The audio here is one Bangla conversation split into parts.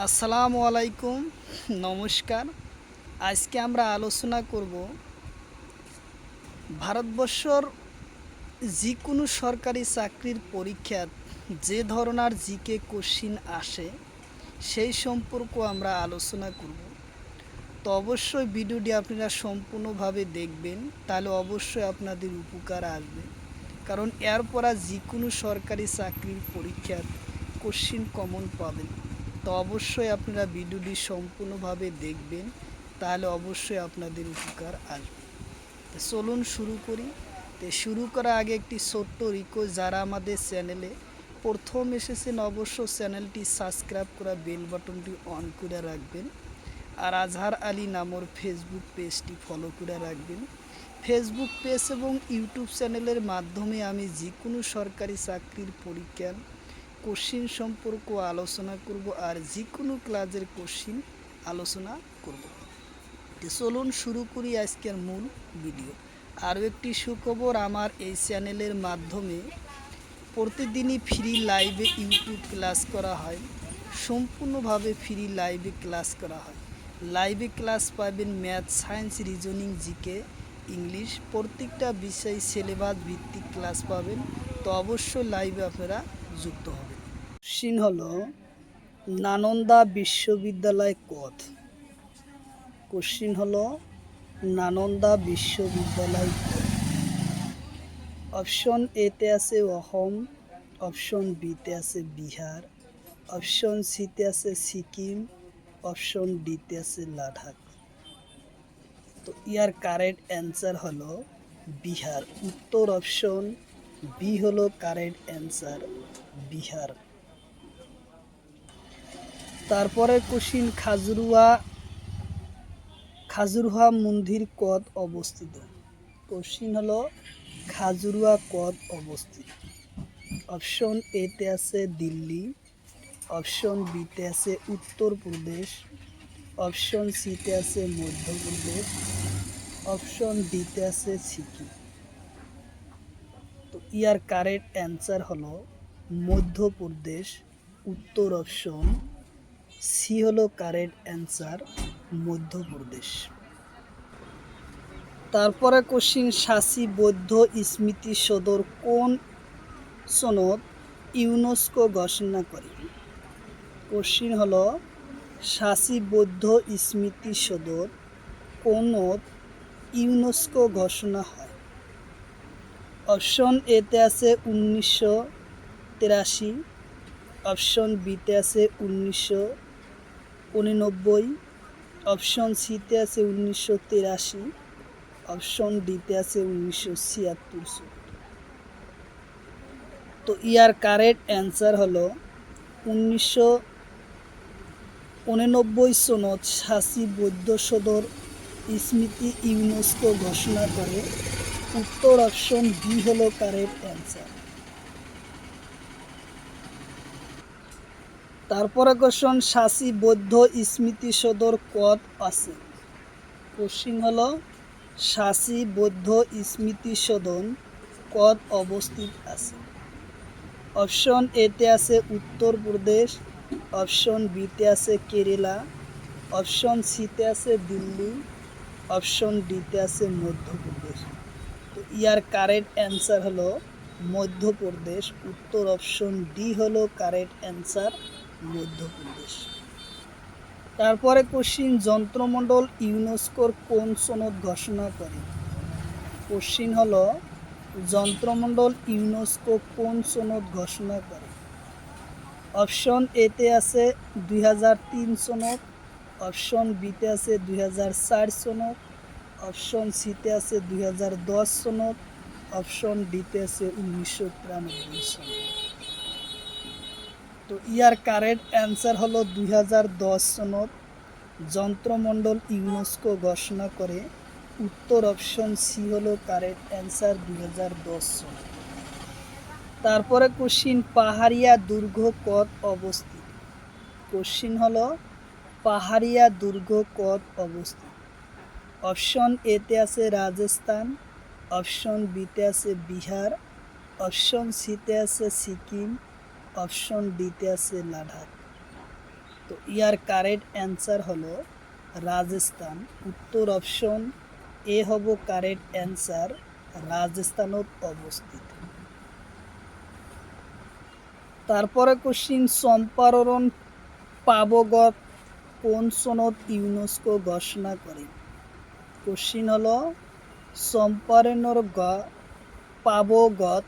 আসসালামু আলাইকুম, নমস্কার। আজকে আমরা আলোচনা করব ভারতবর্ষর যে কোনো সরকারি চাকরির পরীক্ষার যে ধরনের জিকে কোশ্চিন আসে সেই সম্পর্ক আমরা আলোচনা করব। তো অবশ্যই ভিডিওটি আপনারা সম্পূর্ণভাবে দেখবেন, তাহলে অবশ্যই আপনাদের উপকার আসবে। কারণ এরপর যে কোনো সরকারি চাকরির পরীক্ষার কোশ্চিন কমন পাবেন। তো অবশ্যই আপনারা ভিডিওটি সম্পূর্ণভাবে দেখবেন, তাহলে অবশ্যই আপনাদের উপকার আসবে। তো চলুন শুরু করি। তো শুরু করার আগে একটি ছোট্ট রিকোয়েস্ট, যারা আমাদের চ্যানেলে প্রথম এসেছেন অবশ্যই চ্যানেলটি সাবস্ক্রাইব করা, বেল বাটনটি অন করে রাখবেন। আর আজহার আলী নামর ফেসবুক পেজটি ফলো করে রাখবেন। ফেসবুক পেজ এবং ইউটিউব চ্যানেলের মাধ্যমে আমি যে কোনো সরকারি চাকরির পরীক্ষার কোশ্চিন সম্পর্ক আলোচনা করব, আর যে কোনো ক্লাসের কোশ্চিন আলোচনা করব। তো চলুন শুরু করি আজকের মূল ভিডিও। আরও একটি সুখবর, আমার এই চ্যানেলের মাধ্যমে প্রতিদিনই ফ্রি লাইভে ইউটিউব ক্লাস করা হয়। সম্পূর্ণভাবে ফ্রি লাইভে ক্লাস করা হয়। লাইভে ক্লাস পাবেন math, science, reasoning, GK, English, প্রত্যেকটা বিষয় সিলেবাস ভিত্তিক ক্লাস পাবেন। তো অবশ্যই লাইভে আপনারা যুক্ত হবেন। কোশ্চিন হলো নালন্দা বিশ্ববিদ্যালয় কত? কোশ্চিন হলো নালন্দা বিশ্ববিদ্যালয় কত? অপশন এতে আছে অসম, অপশন বিতে আছে বিহার, অপশন সিতে আছে সিকিম, অপশন ডিতে আছে লাদাখ। তো ইয়ার কারেক্ট অ্যান্সার হলো বিহার। উত্তর অপশন বি হলো কারেক্ট অ্যান্সার, বিহার। তারপরে কোশ্চিন খাজুরহা মন্দির কত অবস্থিত? কোশ্চিন হলো খাজুরুয়া কত অবস্থিত? অপশন এতে আছে দিল্লি, অপশন বিতে আছে উত্তরপ্রদেশ, অপশন সিতে আছে মধ্যপ্রদেশ, অপশন ডিতে আছে সিকিম। তো ইয়ার কারেক্ট অ্যান্সার হলো মধ্যপ্রদেশ। উত্তর অপশন সি হলো কারেক্ট অ্যান্সার, মধ্যপ্রদেশ। তারপরে কোশ্চিন সাঁচি বৌদ্ধ স্মৃতি সদর কোন সনদ ইউনেস্কো ঘোষণা করে? কোশ্চিন হলো সাঁচি বৌদ্ধ স্মৃতি সদর কোন ইউনেস্কো ঘোষণা হয়? অপশন এতে আছে 1983, অপশন বিতে আছে 1989, অপশন সিতে আছে 1983, অপশন ডিতে আছে 1976। তো ইয়ার কারেক্ট অ্যান্সার হলো 1989 সনদ সাঁচি বৌদ্ধ সদর স্মৃতি ইউনেস্কো ঘোষণা করে। উত্তর অপশন বি হলো কারেক্ট অ্যান্সার। তারপরে কোশ্চন সাঁচি বৌদ্ধ স্মৃতি সদর কত আছে? কোশ্চিন হলো সাঁচি বৌদ্ধ স্মৃতি সদন কত অবস্থিত আছে? অপশন এতে আছে উত্তরপ্রদেশ, অপশন বিতে আছে কেরালা, অপশন সিতে আছে দিল্লি, অপশন ডিতে আছে মধ্যপ্রদেশ। তো ইয়ার কারেক্ট অ্যান্সার হলো মধ্যপ্রদেশ। উত্তর অপশন ডি হলো কারেক্ট অ্যান্সার, মধ্যপ্রদেশ। তারপরে কোশ্চিন যন্ত্রমণ্ডল ইউনেস্কোর কোন সনদ ঘোষণা করে? কোশ্চিন হলো যন্ত্রমণ্ডল ইউনেস্কো কোন সনদ ঘোষণা করে? অপশন এতে আছে 2003 সনদ, অপশন বিতে আছে 2004 সনদ, অপশন সিতে আছে 2010 সনদ, অপশন ডিতে আছে 1993 সনদ। তো ইয়ার কারেক্ট অ্যান্সার হলো 2010 সনদ যন্ত্রমণ্ডল ইউনেস্কো ঘোষণা করে। উত্তর অপশন সি হলো কারেক্ট অ্যান্সার, 2010 সনদ। তারপরে কোশ্চিন পাহাড়িয়া দুর্গ কত অবস্থিত? কোশ্চিন হলো পাহাড়িয়া দুর্গ কত অবস্থিত? অপশন এতে আছে রাজস্থান, অপশন বিতে আছে বিহার, অপশন সিতে আছে সিকিম, অপশন ডিতে আছে লাদাখ। তো ইয়ার কারেক্ট অ্যান্সার হলো রাজস্থান। উত্তর অপশন এ হব কারেক্ট অ্যান্সার, রাজস্থানত অবস্থিত। তারপরে কোশ্চিন চম্পারণ পাবগত কোন সনদ ইউনেস্কো ঘোষণা করে? কোশ্চিন হলো চম্পারণের পাবগত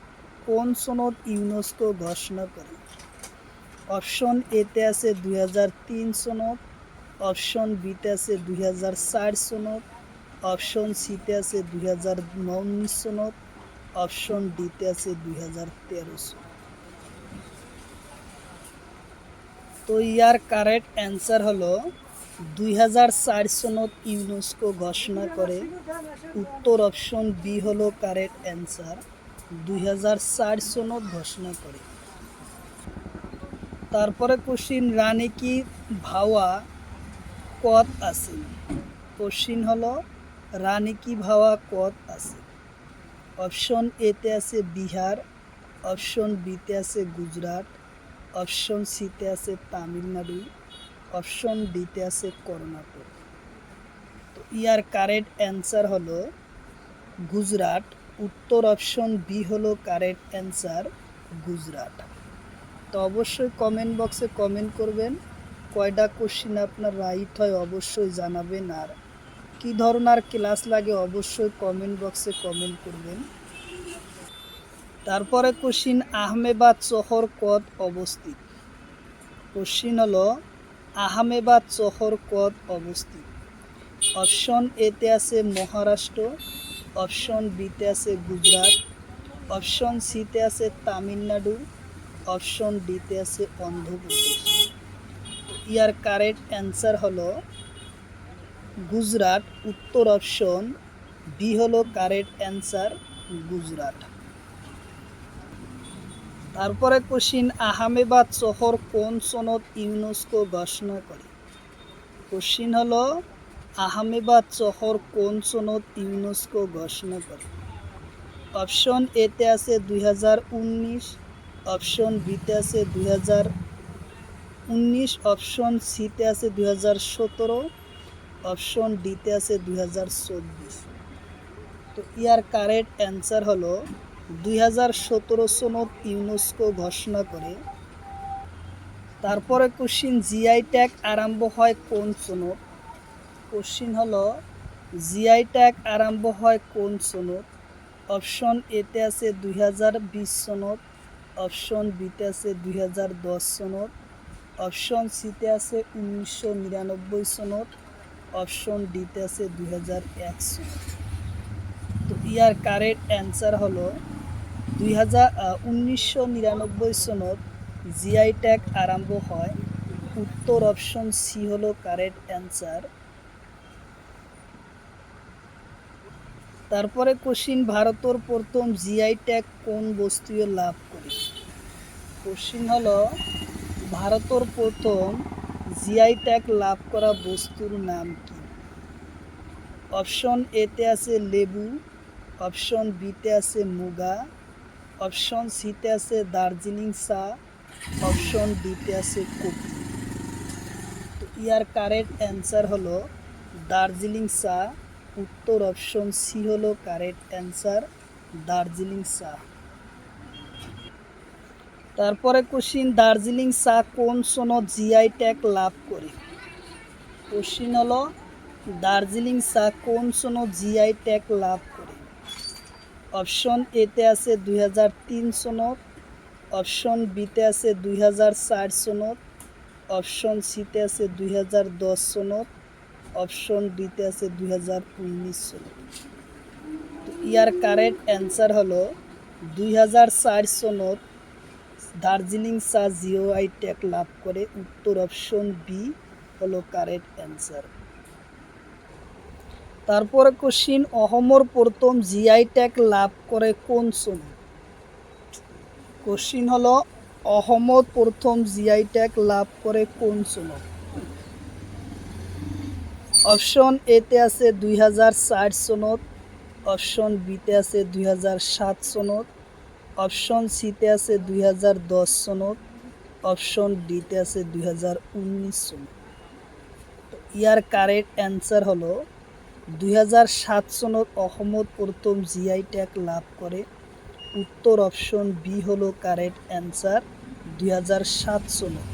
কোন সনদ ইউনেস্কো ঘোষণা করে? অপশন এতে আছে 2003 সনদ, অপশন বিতে আছে 2004 সনদ, অপশন সিতে আছে 2019 সনদ, অপশন ডিতে আছে 2013 সনদ। তো ইয়ার কারেক্ট অ্যান্সার হলো 2004 সনদ ইউনেস্কো ঘোষণা করে। উত্তর অপশন বি হলো কারেক্ট অ্যান্সার, 2004 সনদ ঘোষণা করে। তারপরে কোশ্চিন রানী কি ভাওয়া কত আছে? কোশ্চিন হলো রানী কি ভাওয়া কত আছে? অপশন এতে আছে বিহার, অপশন বিতে আছে গুজরাট, অপশন সিতে আছে তামিলনাড়ু, অপশন ডিতে আছে কর্ণাটক। তো ইয়ার কারেক্ট অ্যান্সার হলো গুজরাট। উত্তর অপশন বি হলো কারেক্ট অ্যান্সার, গুজরাট। তো অবশ্যই কমেন্ট বক্সে কমেন্ট করবেন কয়টা কোশ্চিন আপনার রাইট হয় অবশ্যই জানাবেন, আর কী ধরনের ক্লাস লাগে অবশ্যই কমেন্ট বক্সে কমেন্ট করবেন। তারপরে কোশ্চিন আহমেদাবাদ শহর কত অবস্থিত? কোশ্চিন হলো আহমেদাবাদ শহর কত অবস্থিত? অপশন এতে আছে মহারাষ্ট্র, অপশন বিতে আছে গুজরাট, অপশন সিতে আছে তামিলনাড়ু, অপশন ডিতে আছে অন্ধ্রপ্রদেশ। ইয়ার কারেক্ট অ্যান্সার হলো গুজরাট। উত্তর অপশন বি হলো কারেক্ট অ্যান্সার, গুজরাট। তারপরে কোশ্চিন আহমেদাবাদ শহর কোন সনদ ইউনেস্কো ঘোষণা করে? কোশ্চিন হলো আহমেদাবাদ শহর কোন সনদ ইউনেস্কো ঘোষণা করে? অপশন এতে আছে 2019, অপশন বিতে আছে 2019, অপশন সিতে আছে 2017, অপশন ডিতে আছে 2024। তো ইয়ার কারেক্ট অ্যান্সার হলো 2017 সনদ ইউনেস্কো ঘোষণা করে। তারপরে কোশ্চিন জিআই ট্যাগ আরম্ভ হয় কোন সনদ? কোশ্চিন হলো জিআই ট্যাগ আরম্ভ হয় কোন সনদ? অপশন এতে আছে 2020 সনদ, অপশন বিতে আছে 2010 সনদ, অপশন সিতে আছে 1999 সনদ, অপশন ডিতে আছে 2001 সনদ। তো ইয়ার কারেক্ট অ্যান্সার হলো 1999 সনদ জিআই ট্যাগ আরম্ভ হয়। উত্তর অপশন সি হলো কারেক্ট অ্যান্সার। তারপরে কোশ্চিন ভারতের প্রথম জিআই ট্যাগ কোন বস্তুয়ে লাভ করে? কোশ্চিন হলো ভারতের প্রথম জিআই ট্যাগ লাভ করা বস্তুর নাম কি? অপশন এতে আছে লেবু, অপশন বিতে আছে মুগা, অপশন সিতে আছে দার্জিলিং চা, অপশন ডিতে আছে কফি। তো ইয়ার কারেক্ট অ্যান্সার হলো দার্জিলিং চা। উত্তর অপশন সি হলো কারেক্ট অ্যান্সার, দার্জিলিং চা। তারপরে কোশ্চিন দার্জিলিং চা কোন সনদ জিআই ট্যাগ লাভ করে? কোশ্চিন হলো দার্জিলিং চা কোন সনদ জিআই ট্যাগ লাভ করে? অপশন এতে আছে 2003 সনদ, অপশন বিতে আছে 2004 সনদ, অপশন সিতে আছে 2010 সনদ, অপশন ডিতে আছে 2019 সনদ। তো ইয়ার কারেক্ট অ্যান্সার হলো 2004 সনদ দার্জিলিং চা জিওআই ট্যাগ লাভ করে। উত্তর অপশন বি হলো কারেক্ট অ্যান্সার। তারপরে কোশ্চিন অহমর প্রথম জিআই ট্যাগ লাভ করে কোন সনদ? কোশ্চিন হলো অহমদ প্রথম জিআই ট্যাগ লাভ করে কোন সনদ? অপশন এতে আছে 2004 সনদ, অপশন বিতে আছে 2007 সনদ, অপশন সিতে আছে 2010 সনদ, অপশন ডিতে আছে 2019 সনে। তো ইয়ার কারেক্ট অ্যান্সার হলো 2007 সনত অসমত প্রথম জিআই ট্যাগ লাভ করে। উত্তর অপশন বি হলো কারেক্ট অ্যান্সার 2007 সনত।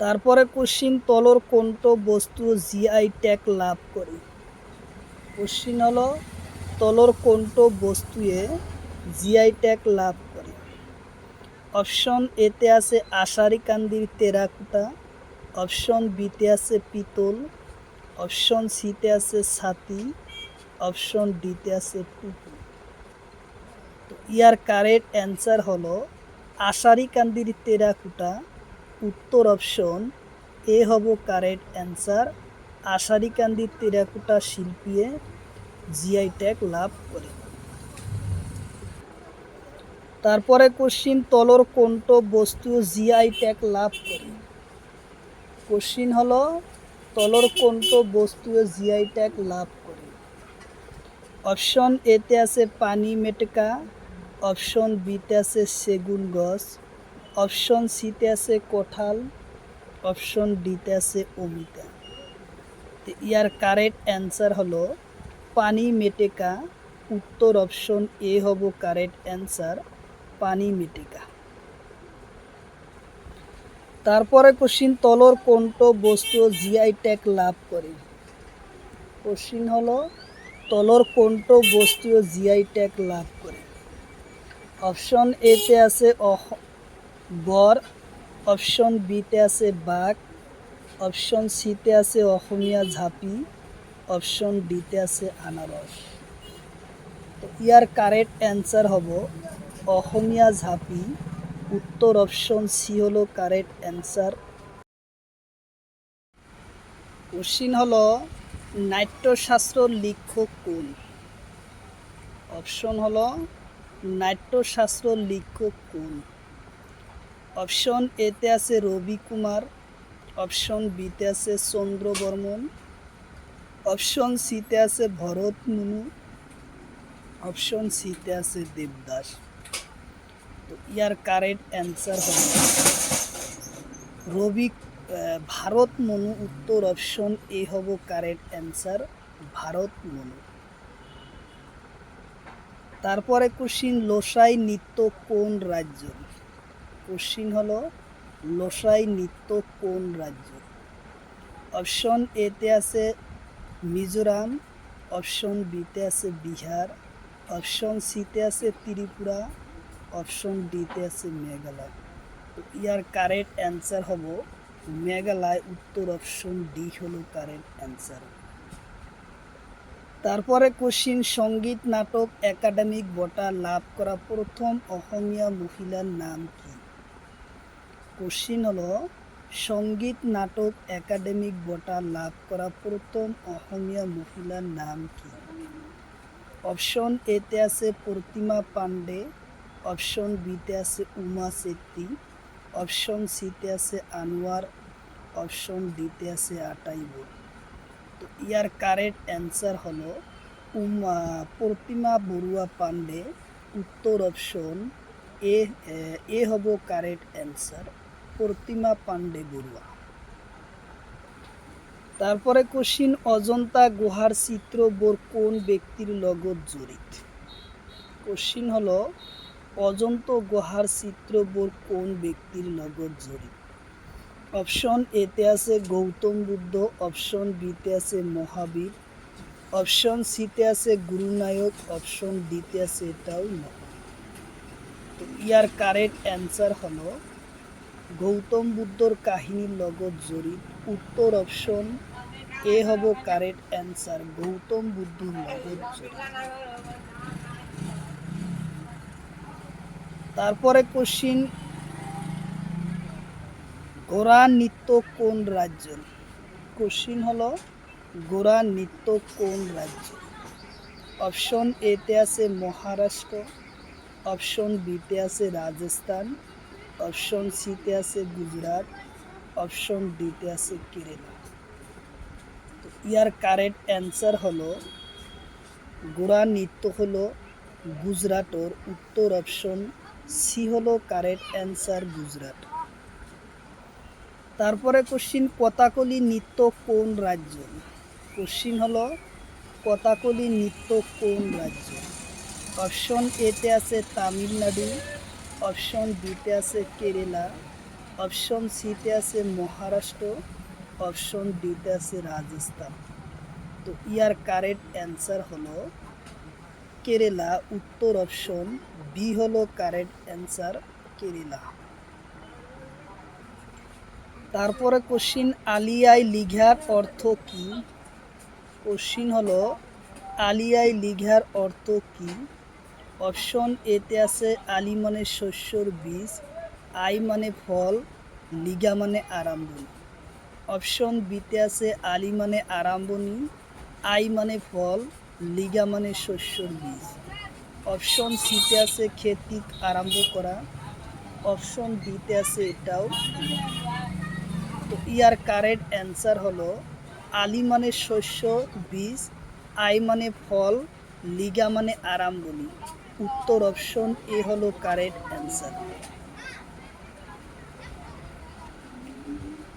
তারপরে কোশ্চিন তলর কোনটো বস্তু জিআই ট্যাগ লাভ করে। কোশ্চিন হলো তলর কোনটো বস্তুয়ে জিআই ট্যাগ লাভ করে। অপশন এতে আছে আশারিকান্দির টেরাকোটা, অপশন বিতে আছে পিতল, অপশন সিতে আছে ছাতি, অপশন ডিতে আছে টুপি। তো ইয়ার কারেক্ট অ্যান্সার হলো আশারিকান্দির টেরাকোটা। উত্তর অপশন এ হব কারেক্ট অ্যান্সার। আশারিকান্দির টেরাকোটা শিল্পীয়ে জিআই ট্যাগ লাভ করে। তারপরে কোশ্চিন তলর কোনটো বস্তু জিআই ট্যাগ লাভ করে। কোশ্চিন হলো তলর কোনটো বস্তু জিআই ট্যাগ লাভ করে। অপশন এতে আছে পানি মেটেকা, অপশন বিতে আছে সেগুন গছ, অপশন সিতে আছে কঁঠাল, অপশন ডিতে আছে অমিতা। ইয়ার কারেক্ট অ্যান্সার হলো পানি মেটেকা। উত্তর অপশন এ হব কারেক্ট অ্যান্সার, পানি মেটেকা। তারপরে কোশ্চিন তলর কোনটো বস্তু জিআই ট্যাগ লাভ করে। কোশ্চিন হলো তলর কোনটো বস্তু জিআই ট্যাগ লাভ করে। অপশন এতে আছে গড়, অপশন বিতে আছে বাঘ, অপশন সিতে আছে অসমীয়া ঝাঁপি, অপশন ডিতে আছে আনারস। তো ইয়ার কারেক্ট অ্যান্সার হব অসমীয়া ঝাঁপি। উত্তর অপশন সি হলো কারেক্ট অ্যান্সার। কোশ্চিন হলো নাট্যশাস্ত্র লেখক কোন। অপশন হলো নাট্যশাস্ত্র লেখক কোন। অপশন এতে আছে রবি কুমার, অপশন বিতে আছে চন্দ্র বর্মন, অপশন সিতে আছে ভরত মুনু, অপশন সিতে আছে দেবদাস। তো ইয়ার কারেক্ট অ্যান্সার হল ভারত মনু। উত্তর অপশন এ হব কারেক্ট অ্যান্সার, ভারত মনু। তারপরে কোশ্চিন লোসাই নৃত্য কোন রাজ্য। কোশ্চিন হলো লোসাই নৃত্য কোন রাজ্য। অপশন এতে আছে মিজোরাম, অপশন বিতে আছে বিহার, অপশন সিতে আছে ত্রিপুরা, অপশন ডিতে আছে মেঘালয়। তো ইয়ার কারেক্ট অ্যান্সার হব মেঘালয়। উত্তর অপশন ডি হলো কারেক্ট অ্যান্সার। তারপরে কোশ্চিন সঙ্গীত নাটক একাডেমিক বঁটা লাভ করা প্রথম অসমীয়া মহিলার নাম কি। কোশ্চিন হলো সঙ্গীত নাটক একাডেমিক বঁটা লাভ করা প্রথম অসমীয়া মহিলার নাম কি। অপশন এতে আছে প্রতিমা পাণ্ডে, অপশন বিতে আছে উমা চেত্রী, অপশন সিতে আছে আনোয়ার, অপশন ডিতে আছে আটাই বোল। তো ইয়ার কারেক্ট অ্যান্সার হলো প্রতিমা বড়ুয়া পাণ্ডে। উত্তর অপশন এ হব কারেক্ট অ্যান্সার, প্রতিমা পাণ্ডে বড়ুয়া। তারপরে কোশ্চিন অজন্তা গুহার চিত্রবোর কোন ব্যক্তির লগত জড়িত। কোশ্চিন হলো অজন্তা গুহার চিত্রবোর কোন ব্যক্তির লগত জড়িত। অপশন এতে আছে গৌতম বুদ্ধ, অপশন বিতে আছে মহাবীর, অপশন সিতে আছে গুরুনায়ক, অপশন ডিতে আছে এটাও না। তো ইয়ার কারেক্ট অ্যান্সার হলো গৌতম বুদ্ধর কাহিনীর লগত জড়িত। উত্তর অপশন এ হব কারেক্ট অ্যান্সার, গৌতম বুদ্ধর লগত জড়িত। তারপরে কোশ্চিন গোরা নৃত্য কোন রাজ্য। কোশ্চিন হলো গোরা নৃত্য কোন রাজ্য। অপশন এতে আছে মহারাষ্ট্র, অপশন বিতে আছে রাজস্থান, অপশন সিতে আছে গুজরাট, অপশন ডিতে আছে কেরালা। তো ইয়ার কারেক্ট অ্যান্সার হলো গোরা নৃত্য হলো গুজরাটর। উত্তর অপশন সি হলো কারেক্ট অ্যান্সার গুজরাট। তারপরে কোশ্চিন কথাকলি নৃত্য কোন রাজ্য? কোশ্চিন হলো কথাকলি নৃত্য কোন রাজ্য? অপশন এতে আছে তামিলনাড়ু, অপশন বিতে আছে কেরালা, অপশন সিতে আছে মহারাষ্ট্র, অপশন ডিতে আছে রাজস্থান। তো ইয়ার কারেক্ট অ্যান্সার হলো কেরালা, উত্তর অপশন বি হলো কারেক্ট অ্যান্সার কেরালা। তারপরে কোশ্চিন আলিয়াই লিঘার অর্থ কি? কোশ্চিন হলো আলিয়াই লিঘার অর্থ কি? অপশন এতে আছে আলি মানে শস্যর বীজ, আই মানে ফল, লিগা মানে আরম্ভণী। অপশন বিতে আছে আলি মানে আরম্ভণী, আই মানে ফল, লিগা মানে শস্যর বীজ। অপশন সিতে আছে খেতি আরম্ভ করা, অপশন ডিতে আছে এটাও। তো ইয়ার কারেক্ট অ্যান্সার হলো আলি মানে শস্য বীজ, আই মানে ফল, লিগা মানে আরম্ভণী। উত্তর অপশন এ হলো কারেক্ট অ্যান্সার।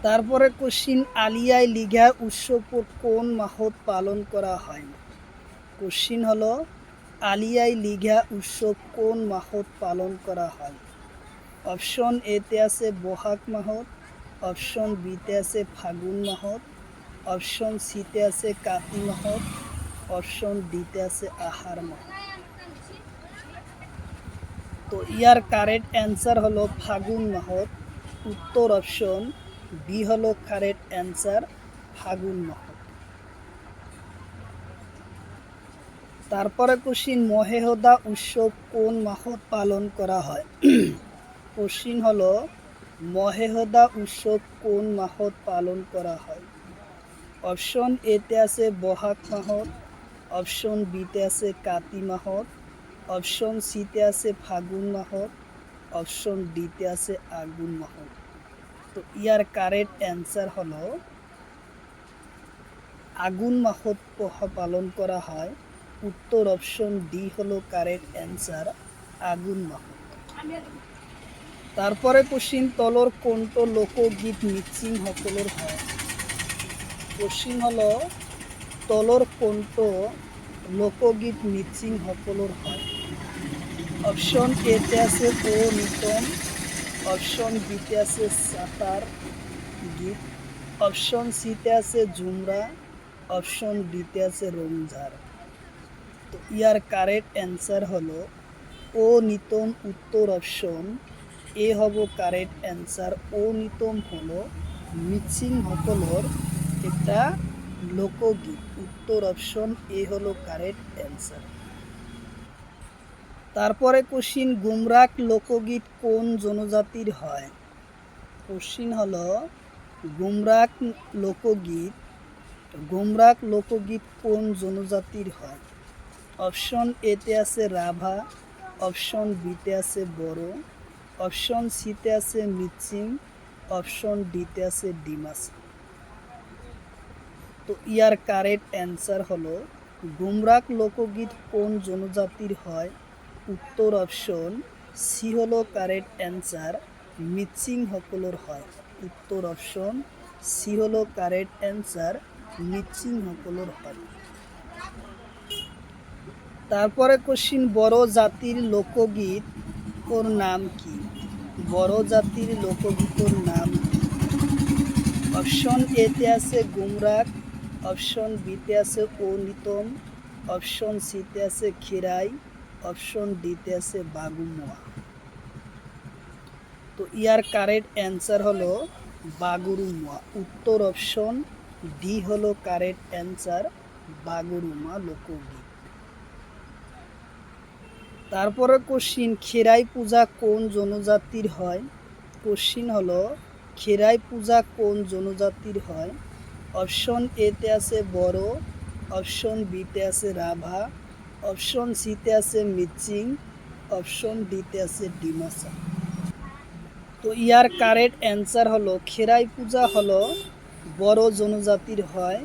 তারপরে কোশ্চিন আলিয়াই লিঘা উৎসব কোন মাহত পালন করা হয়? কোশ্চিন হলো আলিয়াই লিঘা উৎসব কোন মাহত পালন করা হয়? অপশন এতে আছে বহাগ মাহত, অপশন বিতে আছে ফাগুন মাহত, অপশন সিতে আছে কাতি মাহত, অপশন ডিতে আছে আহার মাহত। তো ইয়ার কারেক্ট অ্যান্সার হলো ফাগুন মাহত। উত্তর অপশন বি হলো কারেক্ট অ্যান্সার, ফাগুন মাহত। তারপরে কোশ্চিন মহেহদা উৎসব কোন মাহত পালন করা হয়? কোশ্চিন হলো মহেহদা উৎসব কোন মাহত পালন করা হয়? অপশন এতে আছে বহাগ মাহত, অপশন বিতে আছে কাতি মাহত, অপশন সিতে আছে ফাগুন মাহত, অপশন ডিতে আছে আগুন মাহত। তো ইয়ার কারেক্ট অ্যান্সার হলো আগুন মাহত পালন করা হয়। উত্তর অপশন ডি হলো কারেক্ট অ্যান্সার, আগুন মাহত। তারপরে কোশ্চিন তলর কোনটো লোকগীত মিচিং সকলের হয়? কোশ্চিন হলো তলর কোনটো লোকগীত মিচিং সকলের হয়? অপশন এতে আছে ও নিতম, অপশন বিতে আছে সাতার গীত, অপশন সিতে আছে ঝুমরা, অপশন ডিতে আছে রমঝার। তো ইয়ার কারেক্ট অ্যান্সার হলো ও নিতম, উত্তর অপশন এ হব কারেক্ট অ্যান্সার। ও নিতম হলো মিচিং সকলের একটা লোকগীত। উত্তর অপশন এ হলো কারেক্ট অ্যান্সার। তারপরে কোশ্চিন গুমরাক লোকগীত কোন জনজাতির হয়? কোশ্চিন হলো গুমরাক লোকগীত কোন জনজাতির হয়? অপশন এতে আছে রাভা, অপশন বিতে আছে বড়ো, অপশন সিতে আছে মিচিং, অপশন ডিতে আছে ডিমাসা। তো ইয়ার কারেক্ট অ্যান্সার হলো গুমরাক লোকগীত কোন জনজাতির হয়? উত্তর অপশন সি হলো কারেক্ট অ্যান্সার, মিচিং সকলের হয়। উত্তর অপশন সি হলো কারেক্ট অ্যান্সার, মিচিং সকলের হয়। তারপরে কোশ্চিন বড় জাতির লোকগীত ওর নাম কি? বড় জাতির লোকগীতর নাম কি? অপশন এতে আছে গুমরাক, অপশন বিতে আছে ও নিতম, অপশন সিতে আছে খিরাই, অপশন ডিতে আছে বাগুমোয়া। তো ইয়ার কারেক্ট অ্যান্সার হলো বাগুরুমা। উত্তর অপশন ডি হলো কারেক্ট অ্যান্সার, বাগুরুমা লোকগীত। তারপরে কোশ্চিন খেরাই পূজা কোন জনজাতির হয়? কোশ্চিন হলো খেরাই পূজা কোন জনজাতির হয়? অপশন এতে আছে বড়ো, অপশন বিতে আছে রাভা, অপশন সিতে আছে মিচিং, অপশন ডিতে আছে ডিমাসা। তো ইয়ার কারেক্ট অ্যান্সার হলো খেরাই পূজা হলো বড় জনজাতির হয়।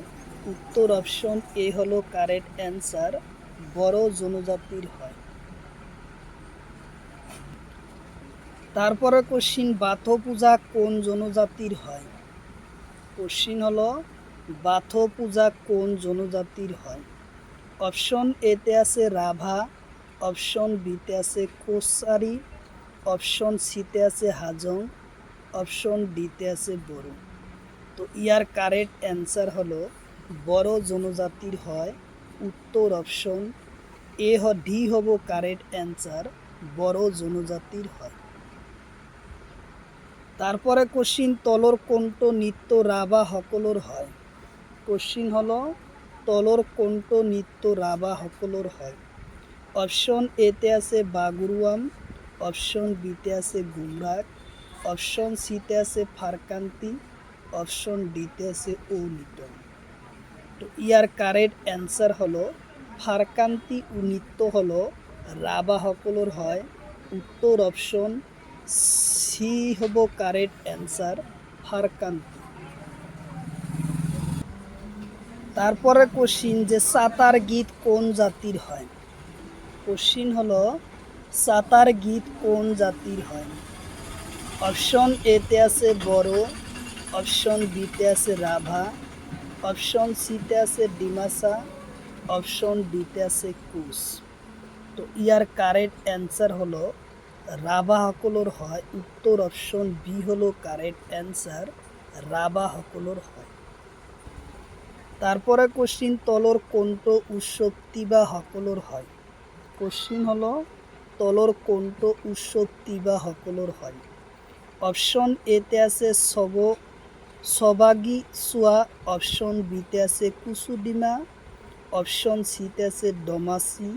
উত্তর অপশন এ হলো কারেক্ট অ্যান্সার, বড় জনজাতির হয়। তারপরে কোশ্চিন, বাথ পূজা কোন জনজাতির হয়? কোশ্চিন হলো বাথ পূজা কোন জনজাতির হয়? অপশন এতে আছে রাভা, অপশন বিতে আছে কোসারি, অপশন সিতে আছে হাজং, অপশন ডিতে আছে বড়ো। তো ইয়ার কারেক্ট অ্যান্সার হলো বড়ো জনজাতির হয়। উত্তর অপশন ডি হব কারেক্ট অ্যান্সার, বড়ো জনজাতির হয়। তারপরে কোশ্চিন, তলর কণ্ঠ নৃত্য রাভা সকলর হয়? কোশ্চিন হলো তলর কণ্ঠ নৃত্য রাভা সকলর হয়। অপশন এতে আছে বাগুরুয়াম, অপশন বিতে আছে গুমরাগ, অপশন সিতে আছে ফারকান্তি, অপশন ডিতে আছে ঔলিটন। তো ইয়ার কারেক্ট অ্যান্সার হলো ফারকান্তি ও নৃত্য হলো রাভা সকলর হয়। উত্তর অপশন সি হব কারেক্ট অ্যান্সার, ফারকান্তি। তারপরে কোশ্চিন যে সাতার গীত কোন জাতির হয়? কোশ্চিন হলো সাতার গীত কোন জাতির হয়? অপশন এতে আছে বড়ো, অপশন বিতে আছে রাভা, অপশন সিতে আছে ডিমাসা, অপশন ডিতে আছে কুশ। তো ইয়ার কারেক্ট অ্যান্সার হলো রাভা সকলর হয়। উত্তর অপশন বি হলো কারেক্ট অ্যান্সার, রাভা সকলর হয়। তারপরে কোশ্চিন, তলর কণ্ঠ উৎসব তিবা সকলর হয়? কোশ্চিন হলো তলর কণ্ঠ উৎসব তিবা সকলর হয়। অপশন এতে আছে সবাগি সোয়া, অপশন বিতে আছে কুসুডিমা, অপশন সিতে আছে ডমাসি,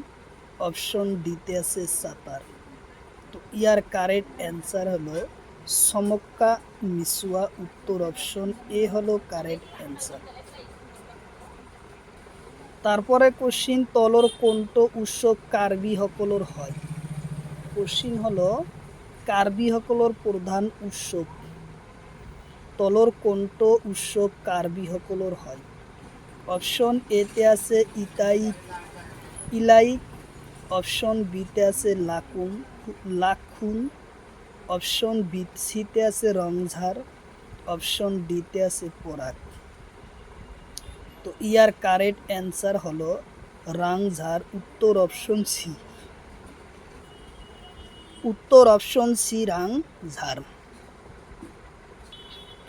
অপশন ডিতে আছে সাতার। তো ইয়ার কারেক্ট অ্যান্সার হলো সমক্কা মিসুয়া। উত্তর অপশন এ হলো কারেক্ট অ্যান্সার। তারপরে কোশ্চিন, তলর কণ্ঠ উৎসব কার্বি সকলর হয়? কোশ্চিন হলো কার্বি সকলর প্রধান উৎসব তলর কণ্ঠ উৎসব কার্বি সকলর হয়। অপশন এতে আছে ইলাইক, অপশন বিতে আছে লাখুন, অপশন সিতে আছে রংঝার, অপশন ডিতে আছে পরাগ। তো ইয়ার কারেক্ট অ্যান্সার হলো রাংঝার। উত্তর অপশন সি। উত্তর অপশন সি রাংঝার।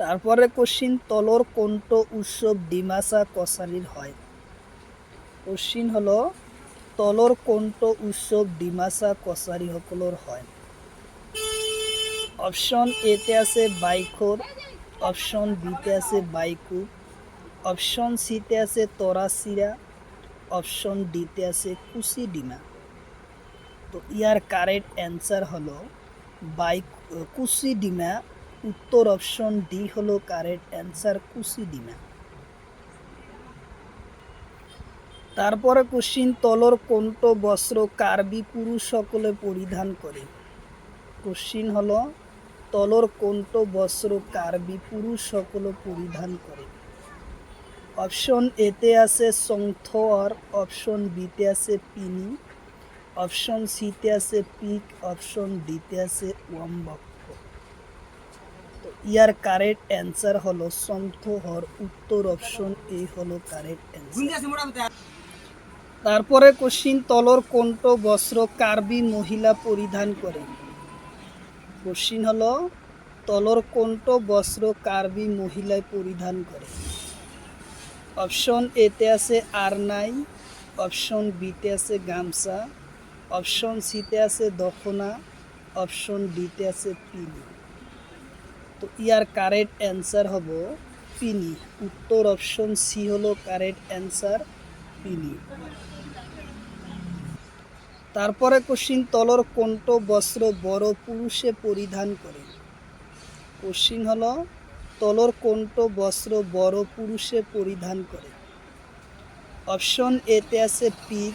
তারপরে কোশ্চিন, তলর কণ্ঠ উৎসব ডিমাসা কসারির হয়? কোশ্চিন হলো তলর কণ্ঠ উৎসব ডিমাসা কসারি সকলর হয়। অপশন এতে আছে বাইখোর, অপশন বিতে আছে বাইকু, অপশন সিতে আছে তরাসিরা, অপশন ডিতে আছে কুসিডিমা। তো ইয়ার কারেক্ট অ্যান্সার হলো কুসিডিমা। উত্তর অপশন ডি হলো কারেক্ট অ্যান্সার, কুসিডিমা। তারপরে কোশ্চিন, তলর কণ্ঠ বস্ত্র কার্বি পুরুষ সকলে পরিধান করে? কোশ্চিন হলো তলর কণ্ঠ বস্ত্র কার্বি পুরুষ সকলে পরিধান করে। অপশন এতে আছে সংথোয়ার, অপশন বিতে আছে পিনি, অপশন সিতে আছে পিক, অপশন ডিতে আছে ওয়াম্বক। তো ইয়ার কারেক্ট অ্যান্সার হলো সংথোহর। উত্তর অপশন এ হলো কারেক্ট অ্যান্সার। তারপরে কোশ্চিন, তলর কণ্ঠ বস্ত্র কার্বি মহিলা পরিধান করে? কোশ্চিন হলো তলর কণ্ঠ বস্ত্র কার্বি মহিলায় পরিধান করে। অপশন এতে আছে আরনাই, অপশন বিতে আছে গামছা, অপশন সিতে আছে দখনা, অপশন ডিতে আছে পিনি। তো ইয়ার কারেক্ট অ্যান্সার হব পিনি। উত্তর অপশন সি হলো কারেক্ট অ্যান্সার, পিনি। তারপরে কোশ্চিন, তলর কণ্ঠ বস্ত্র বড় পুরুষে পরিধান করে? কোশ্চিন হলো তলর কণ্ঠ বস্ত্র বড় পুরুষে পরিধান করে। অপশন এতে আছে পিক,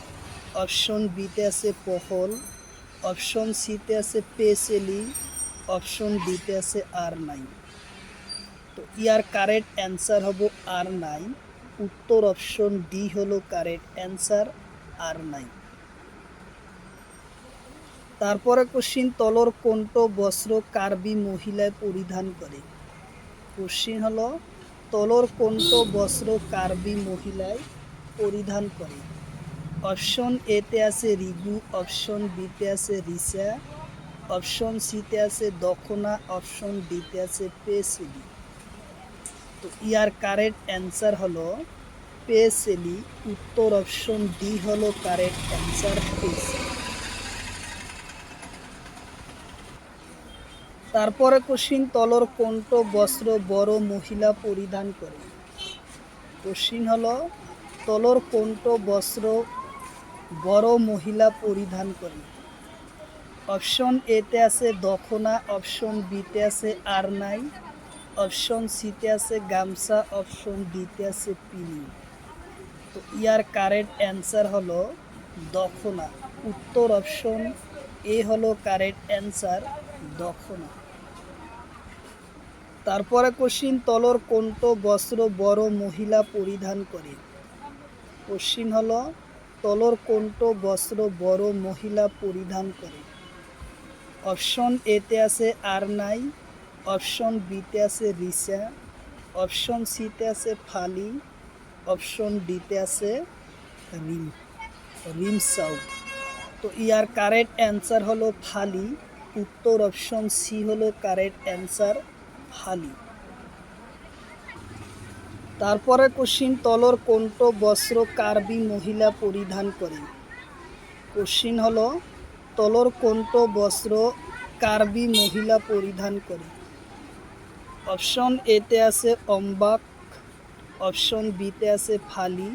অপশন বিতে আছে পহল, অপশন সিতে আছে পেসেলি, অপশন ডিতে আছে আর9। তো ইয়ার কারেক্ট অ্যান্সার হব আর9। উত্তর অপশন ডি হলো কারেক্ট অ্যান্সার, আর9। তারপরে কোশ্চিন, তলর কোনটো বস্ত্র কার্বি মহিলায় পরিধান করে? কোশ্চিন হলো তলর কোনটো বস্ত্র কার্বি মহিলায় পরিধান করে? অপশন এতে আছে রিগু, অপশন বিতে আছে রিসা, অপশন সিতে আছে দখনা, অপশন ডিতে আছে পেসেলি। তো ইয়ার কারেক্ট অ্যান্সার হলো পেসেলি। উত্তর অপশন ডি হলো কারেক্ট অ্যান্সার, পেসেলি। তারপরে কোশ্চিন, তলর কোনটো বস্ত্র বড় মহিলা পরিধান করে? কোশ্চিন হলো তলর কোনটো বস্ত্র বড় মহিলা পরিধান করে? অপশন এতে আছে দখনা, অপশন বিতে আছে আরনাই, অপশন সিতে আছে গামছা, অপশন ডিতে আছে পিনি। তো ইয়ার কারেক্ট অ্যান্সার হলো দখনা। উত্তর অপশন এ হলো কারেক্ট অ্যান্সার, দখনা। তারপরে কোশ্চিন, তলর কোনটো বস্ত্র বড় মহিলা পরিধান করে? কোশ্চিন হলো তলর কোনটো বস্ত্র বড় মহিলা পরিধান করে? অপশন এতে আছে আরনাই, অপশন বিতে আছে রিসা, অপশন সিতে আছে ফালি, অপশন ডিতে আছে রিমসাউ। তো ইয়ার কারেক্ট অ্যান্সার হলো ফালি। উত্তর অপশন সি হলো কারেক্ট অ্যান্সার, ফালি। তারপরে কোশ্চিন, তলর কোনটো বস্ত্র কার্বি মহিলা পরিধান করে? কোশ্চিন হলো তলর কোনটো বস্ত্র কার্বি মহিলা পরিধান করে? অপশন এতে আছে অম্বাক, অপশন বিতে আছে ফালি,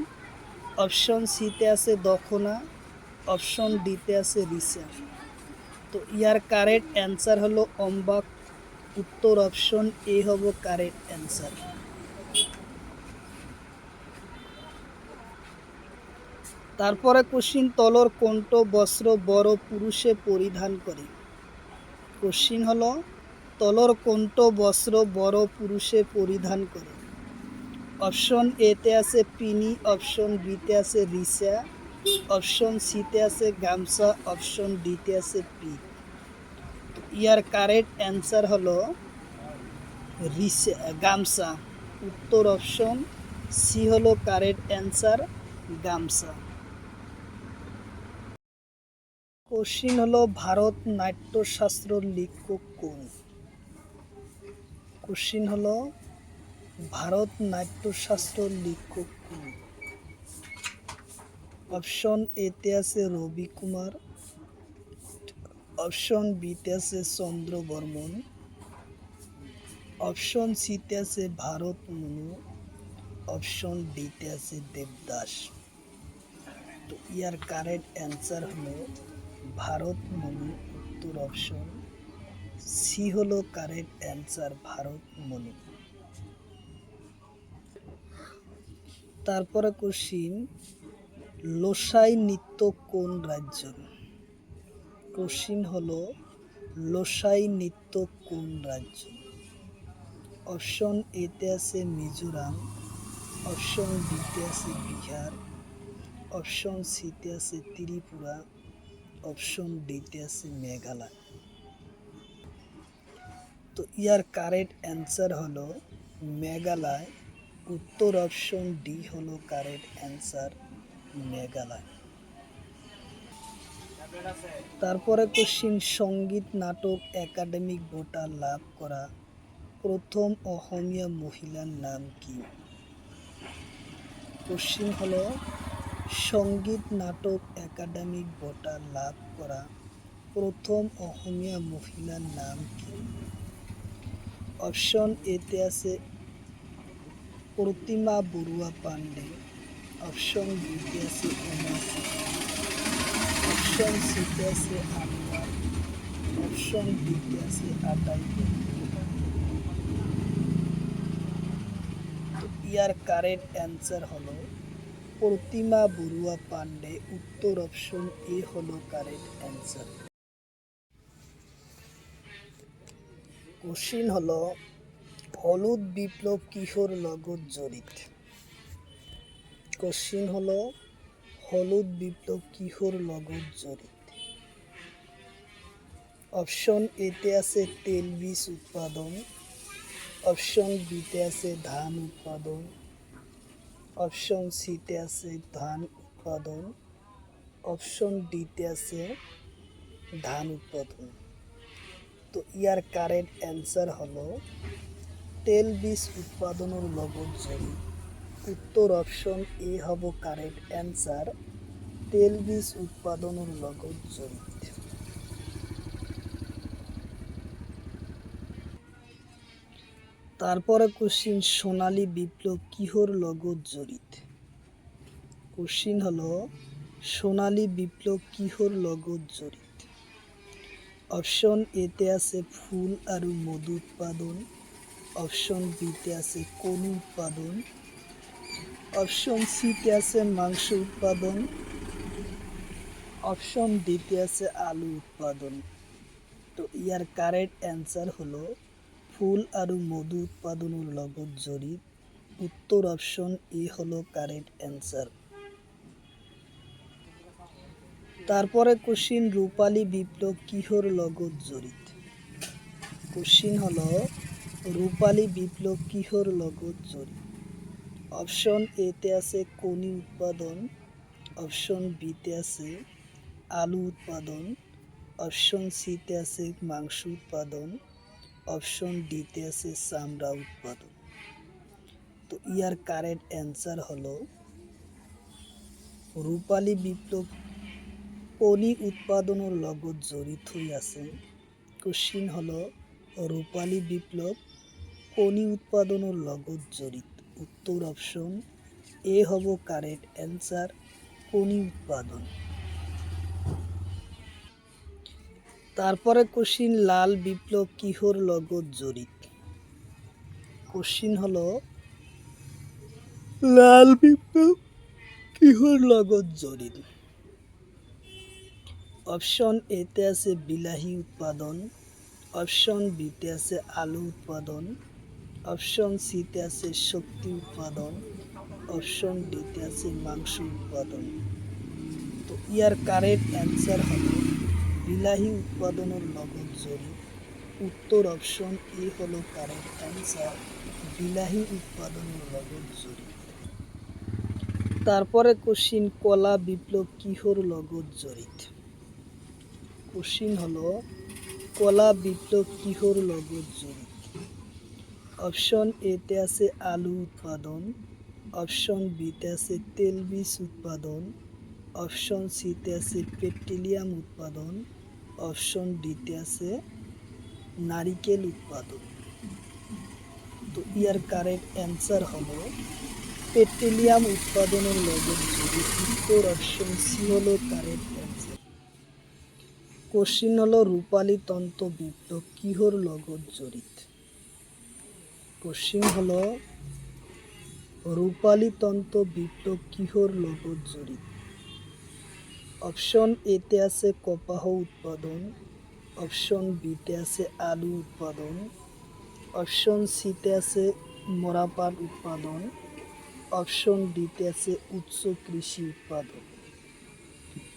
অপশন সিতে আছে দখনা, অপশন ডিতে আছে রিসা। তো ইয়ার কারেক্ট অ্যান্সার হলো অম্বাক। উত্তর অপশন এ হবো কারেক্ট অ্যান্সার। তারপরে কোশ্চিন, তলর কোনটো বস্ত্র বড় পুরুষে পরিধান করে? কোশ্চিন হলো তলর কোনটো বস্ত্র বড় পুরুষে পরিধান করে? অপশন এতে আছে পিনি, অপশন বিতে আছে রিসা, অপশন সিতে আছে গামছা, অপশন ডিতে আছে পিক। ইয়ার কারেক্ট অ্যান্সার হলো রিসা, গামছা। উত্তর অপশন সি হলো কারেক্ট অ্যান্সার, গামছা। কোশ্চিন হলো ভারত নাট্যশাস্ত্র লেখক কোন? কোশ্চিন হলো ভারত নাট্যশাস্ত্র লেখক কোন? অপশন এতে আছে রবি কুমার, অপশন বিতে আছে চন্দ্র বর্মন, অপশন সিতে আছে ভারত মনু, অপশন ডিতে আছে দেবদাস। তো ইয়ার কারেক্ট অ্যান্সার হলো ভারত মনু। উত্তর অপশন সি হলো কারেক্ট অ্যান্সার, ভারত মনু। তারপরে কোশ্চিন, লোসাই নৃত্য কোন রাজ্যের? কোশ্চিন হলো লোসাই নৃত্য কোন রাজ্য? অপশন এতে আছে মিজোরাম, অপশন বিতে আছে বিহার, অপশন সিতে আছে ত্রিপুরা, অপশন ডিতে আছে মেঘালয়। তো ইয়ার কারেক্ট অ্যান্সার হলো মেঘালয়। উত্তর অপশন ডি হলো কারেক্ট অ্যান্সার, মেঘালয়। তারপরে কোশ্চিন, সঙ্গীত নাটক একাডেমিক ভোটা লাভ করা প্রথম অসমীয়া মহিলার নাম কি? কোশ্চিন হলো সঙ্গীত নাটক একাডেমিক ভোটা লাভ করা প্রথম অসমীয়া মহিলার নাম কি? অপশন এতে আছে প্রতিমা বড়ুয়া পাণ্ডে, অপশন বিতে আছে উমা সিং, অপশন সিতে আছে আনোয়ার, অপশন ডিতে আছে আটাই দেবী। ইয়ার কারেক্ট অ্যান্সার হলো প্রতিমা বড়ুয়া পাণ্ডে। উত্তর অপশন এ হলো কারেক্ট অ্যান্সার। কোশ্চিন হলো হলুদ বিপ্লব কিহর লগত জড়িত? কোশ্চিন হলো হলুদ বিপ্লব কিহর লগত জড়িত? অপশন এতে আছে তেলবীজ উৎপাদন, অপশন বিতে আছে ধান উৎপাদন, অপশন সিতে আছে ধান উৎপাদন, অপশন ডিতে আছে ধান উৎপাদন। তো ইয়ার কারেক্ট অ্যান্সার হলো তেলবীজ উৎপাদনের লগত জড়িত। উত্তর অপশন এ হব কারেক্ট অ্যান্সার, তেলবীজ উৎপাদনের লগত জড়িত। তারপরে কোশ্চিন, সোনালী বিপ্লব কিহর লগত জড়িত? কোশ্চিন হলো সোনালী বিপ্লব কিহর লগত জড়িত? অপশন এতে আছে ফুল আর মধু উৎপাদন, অপশন বিতে আছে কণু উৎপাদন, অপশন সিতে আছে মাংস উৎপাদন, অপশন ডিতে আছে আলু উৎপাদন। তো ইয়ার কারেক্ট অ্যান্সার হলো ফুল আর মধু উৎপাদনের লগত জড়িত। উত্তর অপশন এ হলো কারেক্ট অ্যান্সার। তারপরে কোশ্চিন, রূপালী বিপ্লব কিহর লগত জড়িত? কোশ্চিন হলো রূপালী বিপ্লব কিহর লগত জড়িত? অপশন এতে আছে কণি উৎপাদন, অপশন বিতে আছে আলু উৎপাদন, অপশন সিতে আছে মাংস উৎপাদন, অপশন ডিতে আছে চামড়া উৎপাদন। তো ইয়ার কারেক্ট অ্যান্সার হলো রূপালী বিপ্লব কণি উৎপাদনের লগত জড়িত হয়ে আছে। কোশ্চিন হলো রূপালী বিপ্লব কণি উৎপাদনের লগত জড়িত। উত্তর অপশন এ হব কারেক্ট অ্যান্সার, কণি উৎপাদন। তারপরে কোশ্চিন, লাল বিপ্লব কিহর লগত জড়িত? কোশ্চিন হলো লাল বিপ্লব কিহর লগত জড়িত? অপশন এতে আছে বিলাহী উৎপাদন, অপশন বিতে আছে আলু উৎপাদন, অপশন সিতে আছে শক্তি উৎপাদন, অপশন ডিতে আছে মাংস উৎপাদন। তো ইয়ার কারেক্ট অ্যান্সার হলো বিলাহী উৎপাদনের লগত জড়িত। উত্তর অপশন এ হলো কারেক্ট অ্যান্সার, বিলাহী উৎপাদনের লগত জড়িত। তারপরে কোশ্চিন, কলা বিপ্লব কিহর লগত জড়িত? কোশ্চিন হলো কলা বিপ্লব কিহর লগত জড়িত? অপশন এতে আছে আলু উৎপাদন, অপশন বিতে আছে তেলবীজ উৎপাদন, অপশন সিতে আছে পেট্রোলিয়াম উৎপাদন, অপশন ডিতে আছে নারিকেল উৎপাদন। তো ইয়ার কারেক্ট অ্যান্সার হলো পেট্রোলিয়াম উৎপাদনের লগত জড়িত। উত্তর অপশন সি হলো কারেক্ট অ্যান্সার। কোশ্চিন হলো রূপালী তন্ত্র বিপ্লব কিহর লগত জড়িত? কোশ্চিন হলো রূপালী তন্ত্র বিপ্লব কিহর লগত জড়িত? অপশন এতে আছে কপাহ উৎপাদন, অপশন বিতে আছে আলু উৎপাদন, অপশন সিতে আছে মরাপাট উৎপাদন, অপশন ডিতে আছে উচ্চ কৃষি উৎপাদন।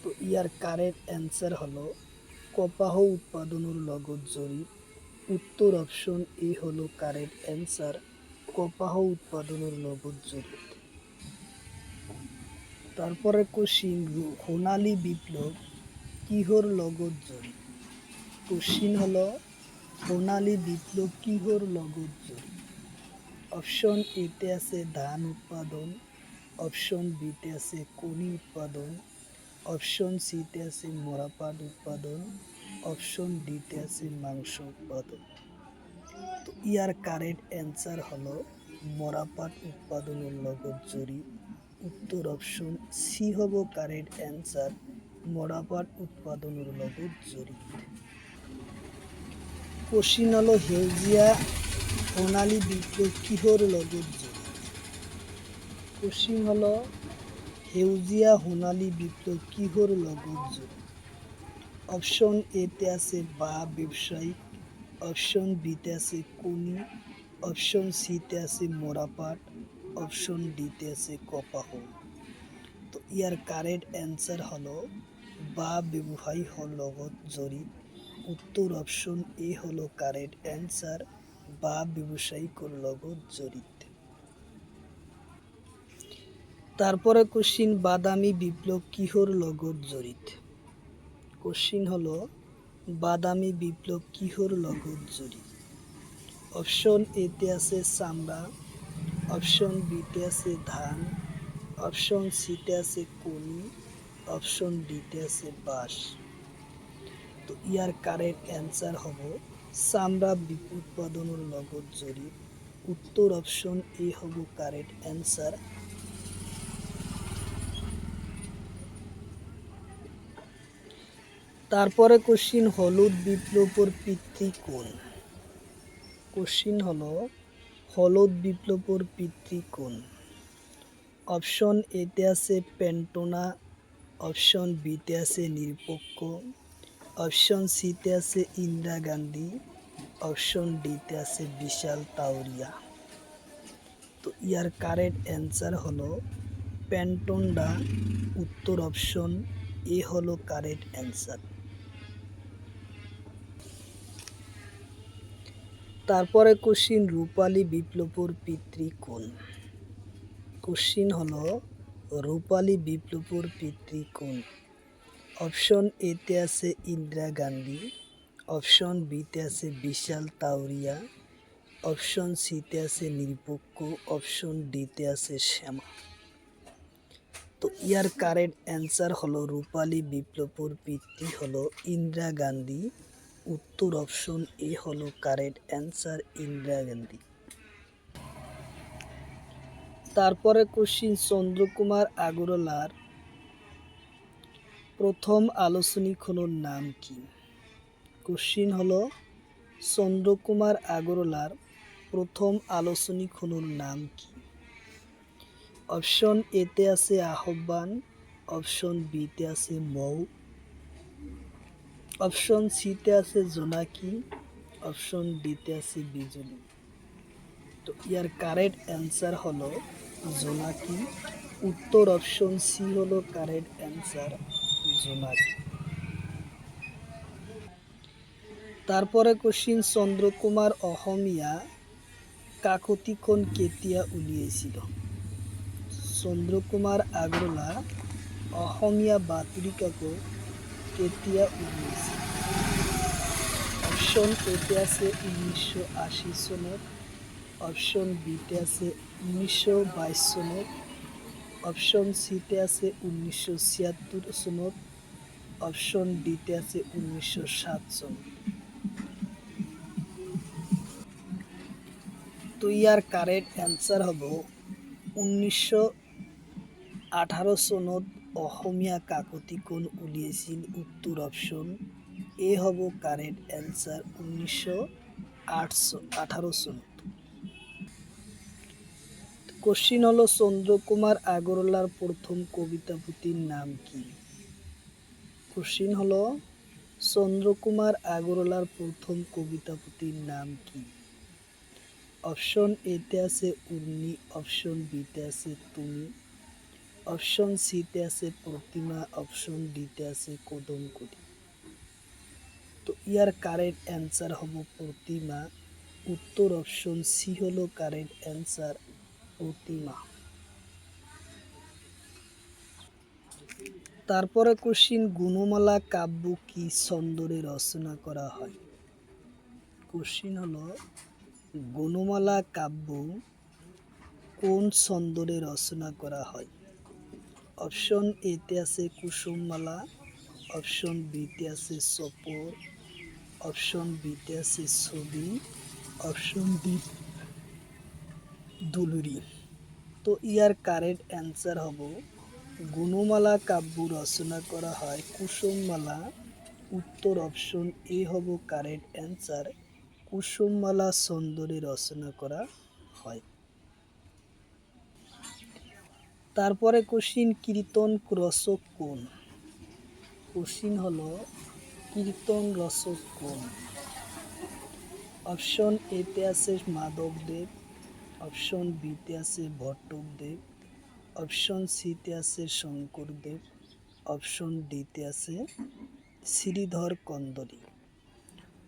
তো ইয়ার কারেক্ট অ্যান্সার হলো কপাহ উৎপাদনের লগত জড়িত। উত্তর অপশন এ হলো কারেক্ট অ্যান্সার, কপাহ উৎপাদনের লগত জড়িত। তারপরে কোশ্চিন, সোনালী বিপ্লব কিহর লগত জড়িত? কোশ্চিন হলো সোনালী বিপ্লব কিহর লগত জড়িত? অপশন এতে আছে ধান উৎপাদন, অপশন বিতে আছে কণি উৎপাদন, অপশন সিতে আছে মরাপাট উৎপাদন, অপশন ডিতে আছে মাংস উৎপাদন। তো ইয়ার কারেক্ট অ্যান্সার হলো মরাপাট উৎপাদনের লগত জড়িত। উত্তর অপশন সি হব কারেক্ট অ্যান্সার, মরাপাট উৎপাদনের লগত জড়িত। কোশ্চিন হলো সেউজীয়া সোনালী বিপ্লব কিহর লগত জড়িত? কোশ্চিন হলো সেউজীয়া সোনালী বিপ্লব কিহর লগত জড়িত? অপশন এতে আছে বাঁহ ব্যবসায়িক, অপশন বিতে আছে কণি, অপশন সিতে আছে মরাপাট, অপশন ডিতে আছে কপাহ। তো ইয়ার কারেক্ট অ্যান্সার হলো বাঁহ ব্যবসায়ী লগত জড়িত। উত্তর অপশন এ হলো কারেক্ট অ্যান্সার, বা ব্যবসায়িক লগত জড়িত। তারপরে কোশ্চিন, বাদামি বিপ্লব কিহর লগত জড়িত? কোশ্চিন হলো বাদামি বিপ্লব কিহর লগত জড়িত? অপশন এতে আছে চামড়া, অপশন বিতে আছে ধান, অপশন সিতে আছে কনি, অপশন ডিতে আছে বাঁশ। তো ইয়ার কারেক্ট অ্যান্সার হব চামড়া উৎপাদনের লগত জড়িত। উত্তর অপশন এ হব কারেক্ট অ্যান্সার। তারপরে কোশ্চিন, হলুদ বিপ্লবের পিতৃ কোন? কোশ্চিন হলো হলুদ বিপ্লবের পিতৃ কোন? অপশন এতে আছে পেন্টোনা, অপশন বিতে আছে নিরপেক্ষ, অপশন সিতে আছে ইন্দিরা গান্ধী, অপশন ডিতে আছে বিশাল তাওরিয়া। তো ইয়ার কারেক্ট অ্যান্সার হলো পেন্টোনা। উত্তর অপশন এ হলো কারেক্ট অ্যান্সার। তারপরে কোশ্চিন, রূপালী বিপ্লবের পিতৃ কোন? কোশ্চিন হলো রূপালী বিপ্লবের পিতৃ কোন? অপশন এতে আছে ইন্দিরা গান্ধী, অপশন বিতে আছে বিশাল তাওরিয়া, অপশন সিতে আছে নিরপেক্ষ, অপশন ডিতে আছে শ্যামা। তো ইয়ার কারেক্ট অ্যান্সার হলো রূপালী বিপ্লবের পিতৃ হলো ইন্দিরা গান্ধী। উত্তর অপশন এ হলো কারেক্ট অ্যান্সার, ইন্দিরা গান্ধী। তারপরে কোশ্চিন, চন্দ্রকুমার আগরওয়ালার প্রথম আলোচনী খোলর নাম কি? কোশ্চিন হলো চন্দ্রকুমার আগরওয়ালার প্রথম আলোচনী খোলর নাম কি? অপশন এতে আছে আহ্বান, অপশন বিতে আছে মৌ, অপশন সিতে আছে জোনাকি, অপশন ডিতে আছে বিজলি। তো ইয়ার কারেক্ট অ্যান্সার হলো জোনাকি। উত্তর অপশন সি হলো কারেক্ট অ্যান্সার, জোনাকি। তারপরে কোশ্চিন, চন্দ্রকুমার অহমিয়া কাকতিখন কেতিয়া উলিয়াইছিল? চন্দ্রকুমার আগরওয়ালা অসমীয়া বাতৰি কাকত কেতিয়া উলিয়াইছিল? অপশন এতে আছে 1980 চনত, অপশন বিতে আছে 1922 চনত, অপশন সিতে আছে 1976 চনত, অপশন ডিতে আছে 1907 চনত। তো ইয়ার কারেক্ট অ্যান্সার হব 1918 চনত অসমীয়া কাকতিখন উলিয়াইছিল। উত্তর অপশন এ হব কারেক্ট অ্যান্সার, 1918 চনত। কোশ্চিন হলো চন্দ্রকুমার আগরওয়ালার প্রথম কবিতা পুঁথির নাম কি? কোশ্চিন হলো চন্দ্রকুমার আগরওয়ালার প্রথম কবিতা পুঁথির নাম কি? অপশন এতে আছে উর্মি, অপশন বিতে আছে তুমি, অপশন সিতে আছে প্রতিমা, অপশন ডিতে আছে কদমকলি। তো ইয়ার কারেক্ট অ্যান্সার হব প্রতিমা। উত্তর অপশন সি হলো কারেক্ট অ্যান্সার, প্রতিমা। তারপরে কোশ্চিন, গুণমালা কাব্য কি ছন্দরে রচনা করা হয়? কোশ্চিন হলো গুণমালা কাব্য কোন ছন্দরে রচনা করা হয়? অপশন এতে আছে কুসুমমালা, অপশন বিতে আছে সপর, অপশন বিতে আছে ছবি, অপশন ডি দুলুরি। তো ইয়ার কারেক্ট অ্যান্সার হব গুণমালা কাব্য রচনা করা হয় কুসুমমালা। উত্তর অপশন এ হব কারেক্ট অ্যান্সার, কুসুমমালা ছন্দরে রচনা করা হয়। তারপরে কোশ্চিন, কীর্তন রচক কোন? কোশ্চিন হলো কীর্তন রচক কোন? অপশন এতে আছে মাধবদেব, অপশন বিতে আছে ভট্টদেব, অপশন সিতে আছে শঙ্করদেব, অপশন ডিতে আছে শ্রীধর কন্দলী।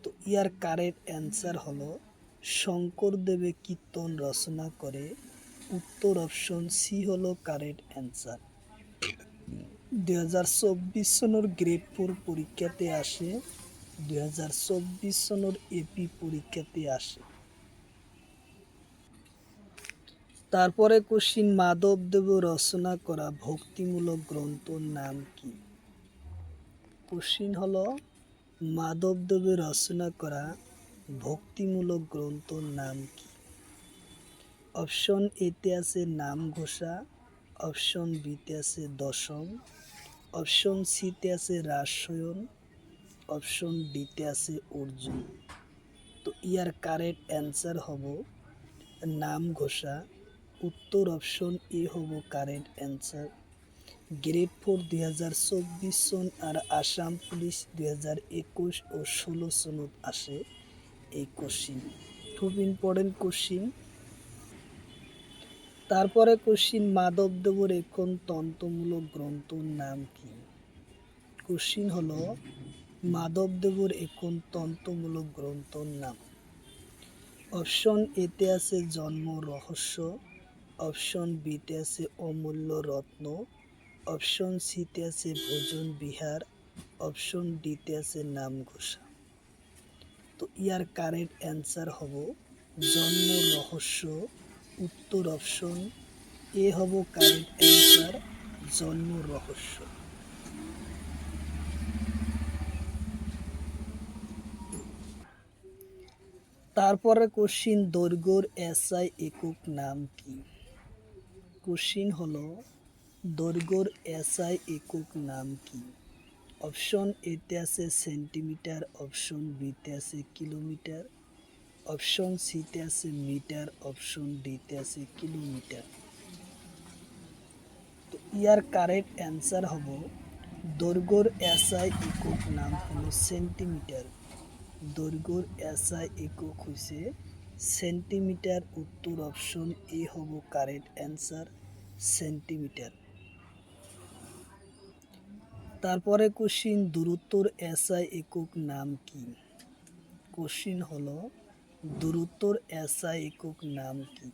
তো ইয়ার কারেক্ট অ্যান্সার হলো শঙ্করদেবে কীর্তন রচনা করে। উত্তর অপশন সি হলো কারেক্ট অ্যান্সার। 2024 সনের গ্রেড 4 পরীক্ষাতে আসে, 2024 সনের এপি পরীক্ষাতে আসে। তারপরে কোশ্চিন মাধবদেব রচনা করা ভক্তিমূলক গ্রন্থর নাম কি? কোশ্চিন হলো মাধবদেবের রচনা করা ভক্তিমূলক গ্রন্থর নাম কি? অপশন এতে আছে নামঘোষা, অপশন বিতে আছে দশম, অপশন সিতে আছে রাসয়ন, অপশন ডিতে আছে অর্জুন। তো ইয়ার কারেক্ট অ্যান্সার হব নামঘোষা। উত্তর অপশন এ হব কারেক্ট অ্যান্সার। গ্রেড 4 2024 সন আর আসাম পুলিশ 2021 ও 16 সনত আসে এই কোশ্চিন, খুব ইম্পর্টেন্ট কোশ্চিন। তারপরে কোশ্চিন মাধবদেবর এখন তন্ত্রমূলক গ্রন্থর নাম কি? কোশ্চিন হলো মাধবদেবর এখন তন্ত্রমূলক গ্রন্থর নাম। অপশন এতে আছে জন্ম রহস্য, অপশন বিতে আছে অমূল্য রত্ন, অপশন সিতে আছে ভোজন বিহার, অপশন ডিতে আছে নামঘোষা। তো ইয়ার কারেক্ট অ্যান্সার হব জন্ম রহস্য। উত্তর অপশন এ হব কারেক্ট অ্যান্সার, জন্ম রহস্য। তারপরে কোশ্চিন দৈর্ঘ্যর এসআই একক নাম কি? কোশ্চিন হলো দৈর্ঘ্যর এসআই একক নাম কি? অপশন এতে আছে সেন্টিমিটার, অপশন বিতে আছে কিলোমিটার, অপশন সিতে আছে মিটার, অপশন ডিতে আছে কিলোমিটার। তো ইয়ার কারেক্ট অ্যান্সার হব দৈর্ঘ্যর এসআই একক নাম হলো সেন্টিমিটার। দৈর্ঘ্যর এসআই একক হইছে সেন্টিমিটার। উত্তর অপশন এ হব কারেক্ট অ্যান্সার, সেন্টিমিটার। তারপরে কোশ্চিন দূরত্বর এসআই একক নাম কি? কোশ্চিন হলো দূরত্বর এসআই একক নাম কি?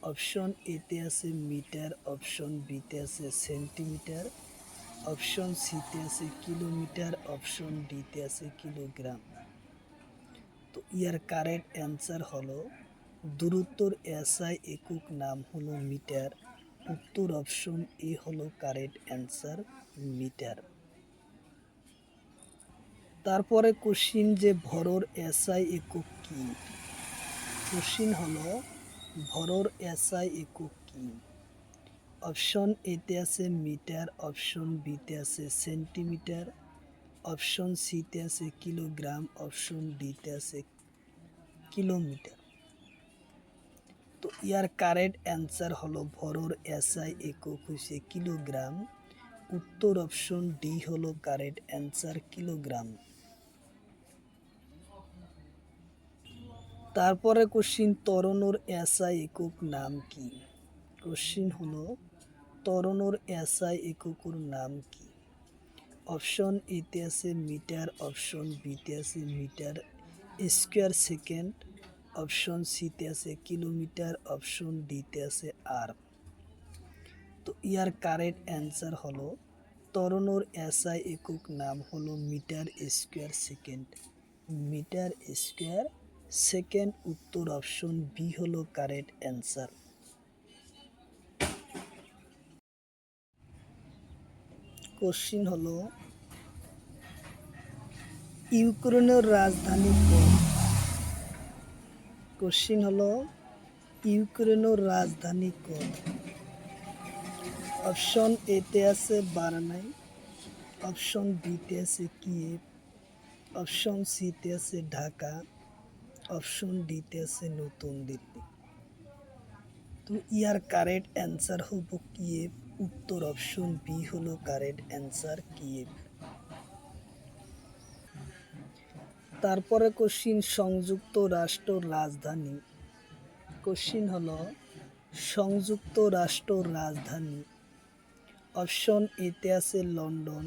অপশন এতে আছে মিটার, অপশন বিতে আছে সেন্টিমিটার, অপশন সিতে আছে কিলোমিটার, অপশন ডিতে আছে কিলোগ্রাম। তো ইয়ার কারেক্ট অ্যান্সার হলো দূরত্বর এসআই একক নাম হলো মিটার। উত্তর অপশন এ হলো কারেক্ট অ্যান্সার, মিটার। তারপরে কোশ্চিন যে ভরর এসআই একক কি? কোশ্চিন হলো ভরর এসআই একক কি? অপশন এতে আছে মিটার, অপশন বিতে আছে সেন্টিমিটার, অপশন সিতে আছে কিলোগ্রাম, অপশন ডিতে আছে কিলোমিটার। তো ইয়ার কারেক্ট অ্যান্সার হলো ভরর এসআই একক হইছে কিলোগ্রাম। উত্তর অপশন ডি হলো কারেক্ট অ্যান্সার, কিলোগ্রাম। তারপরে কোশ্চিন ত্বরণের এসআই একক নাম কি? কোশ্চিন হলো ত্বরণের এসআই এককের নাম কি? অপশন এতে আছে মিটার, অপশন বিতে আছে মিটার স্কোয়ার সেকেন্ড, অপশন সিতে আছে কিলোমিটার, অপশন ডিতে আছে আর। তো ইয়ার কারেক্ট অ্যান্সার হলো ত্বরণের এসআই একক নাম হলো metre square second. Metre square second. উত্তর অপশন বি হলো কারেক্ট অ্যান্সার। কোশ্চিন হলো ইউক্রেনের রাজধানী কোন? কোশ্চিন হলো ইউক্রেনের রাজধানী কোন? অপশন এতে আছে বার্নাই, অপশন বিতে আছে কিয়েভ, অপশন সিতে আছে ঢাকা, অপশন ডিতে আছে নতুন দিল্লি। তো ইয়ার কারেক্ট অ্যান্সার হব কিয়েভ। উত্তর অপশন বি হলো কারেক্ট অ্যান্সার, কিয়েভ। তারপরে কোশ্চিন সংযুক্ত রাষ্ট্র রাজধানী। কোশ্চিন হলো সংযুক্ত রাষ্ট্র রাজধানী। অপশন এতে আছে লন্ডন,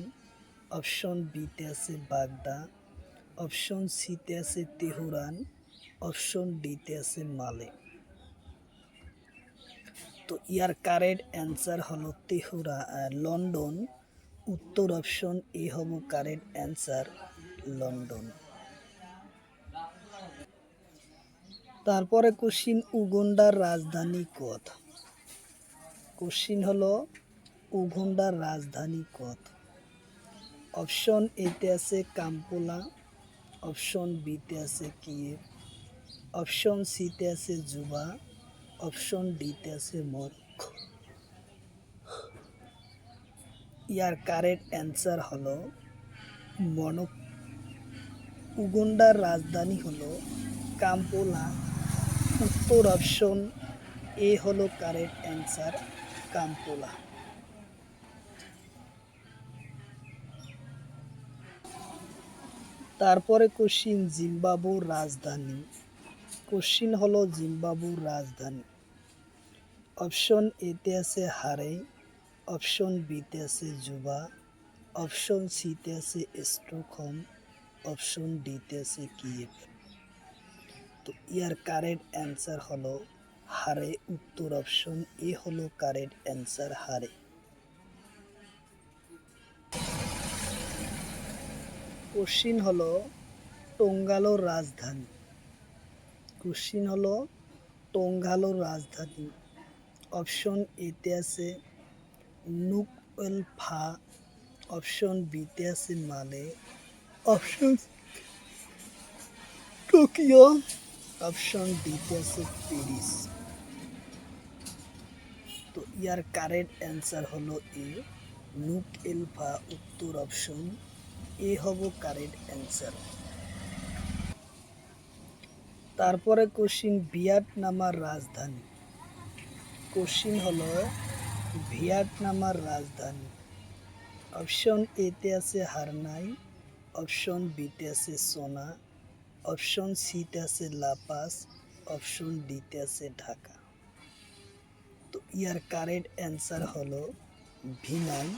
অপশন বিতে আছে বাগদা, অপশন সিতে আছে তেহরান, অপশন ডিতে আছে মালে। তো ইয়ার কারেক্ট অ্যান্সার হলো লন্ডন। উত্তর অপশন এ হব কারেক্ট অ্যান্সার, লন্ডন। তারপরে কোশ্চিন, উগান্ডার রাজধানী কত? কোশ্চিন হলো উগান্ডার রাজধানী কত? অপশন এতে আছে কাম্পালা, অপশন বিতে আছে কিয়েভ, অপশন সিতে আছে জুবা, অপশন ডিতে আছে মস্কো। ইয়ার কারেক্ট অ্যান্সার হলো উগান্ডার রাজধানী হলো কাম্পালা। উত্তর অপশন এ হলো কারেক্ট অ্যান্সার, কাম্পালা। তারপরে কোশ্চিন, জিম্বাবুর রাজধানী। কোশ্চিন হলো জিম্বাবুর রাজধানী। অপশন এতে আছে হারে, অপশন বিতে আছে জুবা, অপশন সিতে আছে স্টকহোম, অপশন ডিতে আছে কিয়েভ। তো ইয়ার কারেক্ট অ্যান্সার হলো হারে। উত্তর অপশন এ হলো কারেক্ট অ্যান্সার, হারে। কোশ্চিন হলো টোঙ্গালোর রাজধানী। কোশ্চিন হলো টোঙ্গালোর রাজধানী। অপশন এতে আছে নুকওয়েলফা, অপশন বিতে আছে মালে, অপশন টোকিও, অপশন ডিতে আছে প্যারিস। তো ইয়ার কারেক্ট অ্যান্সার হলো এ, নুকওয়েলফা। উত্তর অপশন এ হব কারেক্ট অ্যান্সার। তারপরে কোশ্চিন, ভিয়েতনামের রাজধানী। কোশ্চিন হলো ভিয়েতনামের রাজধানী। অপশন এতে আছে হারনাই, অপশন বিতে আছে সোনা, অপশন সিতে আছে লাপাস, অপশন ডিতে আছে ঢাকা। তো ইয়ার কারেক্ট অ্যান্সার হলো ভিনাই।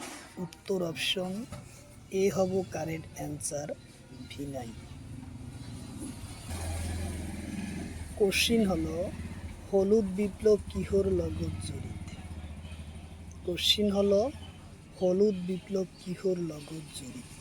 উত্তর অপশন এ হব কারেক্ট অ্যান্সার, ভিনাই। কোশ্চিন হলো হলুদ বিপ্লব কিহর লগত জড়িত? কোশ্চিন হলো হলুদ বিপ্লব কিহর লগত জড়িত?